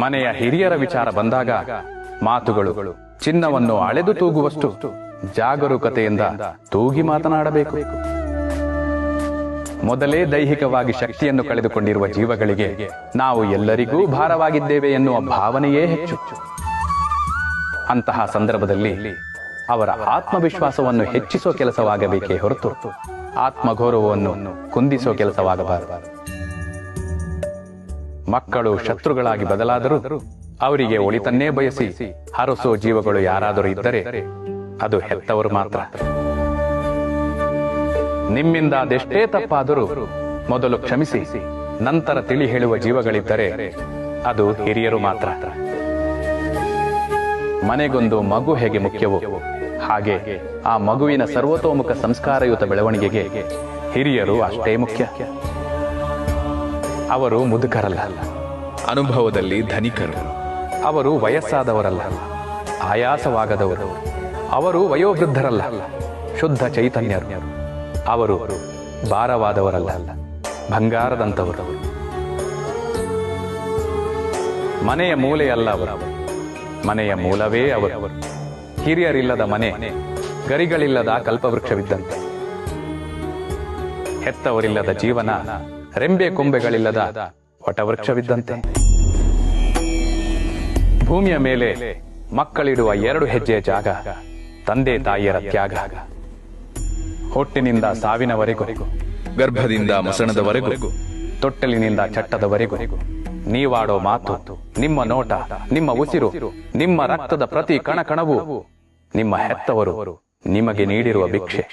ಮನೆಯ ಹಿರಿಯರ ವಿಚಾರ ಬಂದಾಗ ಮಾತುಗಳು ಚಿನ್ನವನ್ನು ಅಳೆದು ತೂಗುವಷ್ಟು ಜಾಗರೂಕತೆಯಿಂದ ತೂಗಿ ಮಾತನಾಡಬೇಕು. ಮೊದಲೇ ದೈಹಿಕವಾಗಿ ಶಕ್ತಿಯನ್ನು ಕಳೆದುಕೊಂಡಿರುವ ಜೀವಗಳಿಗೆ ನಾವು ಎಲ್ಲರಿಗೂ ಭಾರವಾಗಿದ್ದೇವೆ ಎನ್ನುವ ಭಾವನೆಯೇ ಹೆಚ್ಚು. ಅಂತಹ ಸಂದರ್ಭದಲ್ಲಿ ಅವರ ಆತ್ಮವಿಶ್ವಾಸವನ್ನು ಹೆಚ್ಚಿಸುವ ಕೆಲಸವಾಗಬೇಕೇ ಹೊರತು ಆತ್ಮಗೌರವವನ್ನು ಕುಂದಿಸುವ ಕೆಲಸವಾಗಬಾರದು. ಮಕ್ಕಳು ಶತ್ರುಗಳಾಗಿ ಬದಲಾದರೂ ಅವರಿಗೆ ಒಳಿತನ್ನೇ ಬಯಸಿ ಹರಸೋ ಜೀವಗಳು ಯಾರಾದರೂ ಇದ್ದರೆ ಅದು ಹೆತ್ತವರು ಮಾತ್ರ. ನಿಮ್ಮಿಂದ ಅದೆಷ್ಟೇ ತಪ್ಪಾದರೂ ಮೊದಲು ಕ್ಷಮಿಸಿ ನಂತರ ತಿಳಿ ಹೇಳುವ ಜೀವಗಳಿದ್ದರೆ ಅದು ಹಿರಿಯರು ಮಾತ್ರ. ಮನೆಗೊಂದು ಮಗು ಹೇಗೆ ಮುಖ್ಯವೋ ಹಾಗೆ ಆ ಮಗುವಿನ ಸರ್ವತೋಮುಖ ಸಂಸ್ಕಾರಯುತ ಬೆಳವಣಿಗೆಗೆ ಹಿರಿಯರು ಅಷ್ಟೇ ಮುಖ್ಯ. ಅವರು ಮುದುಕರಲ್ಲ, ಅನುಭವದಲ್ಲಿ ಧನಿಕರು. ಅವರು ವಯಸ್ಸಾದವರಲ್ಲ, ಆಯಾಸವಾಗದವರು. ಅವರು ವಯೋವೃದ್ಧರಲ್ಲ, ಶುದ್ಧ ಚೈತನ್ಯರು. ಅವರು ಭಾರವಾದವರಲ್ಲ, ಬಂಗಾರದಂತವರು. ಮನೆಯ ಮೂಲೆಯಲ್ಲ ಅವರು, ಮನೆಯ ಮೂಲವೇ ಅವರು. ಹಿರಿಯರಿಲ್ಲದ ಮನೆ ಗರಿಗಳಿಲ್ಲದ ಕಲ್ಪವೃಕ್ಷವಿದ್ದಂತೆ. ಹೆತ್ತವರಿಲ್ಲದ ಜೀವನ ರೆಂಬೆ ಕೊಂಬೆಗಳಿಲ್ಲದ ವಟವೃಕ್ಷವಿದ್ದಂತೆ. ಭೂಮಿಯ ಮೇಲೆ ಮಕ್ಕಳಿಡುವ 2 ಹೆಜ್ಜೆಯ ಜಾಗ ತಂದೆ ತಾಯಿಯರ ತ್ಯಾಗ. ಹೊಟ್ಟಿನಿಂದ ಸಾವಿನವರೆಗೂ, ಗರ್ಭದಿಂದ ಮಸಣದವರೆಗೂ, ತೊಟ್ಟಲಿನಿಂದ ಚಟ್ಟದವರೆಗೂ ನೀವಾಡೋ ಮಾತು, ನಿಮ್ಮ ನೋಟ, ನಿಮ್ಮ ಉಸಿರು, ನಿಮ್ಮ ರಕ್ತದ ಪ್ರತಿ ಕಣಕಣವು ನಿಮ್ಮ ಹೆತ್ತವರು ನಿಮಗೆ ನೀಡಿರುವ ಭಿಕ್ಷೆ.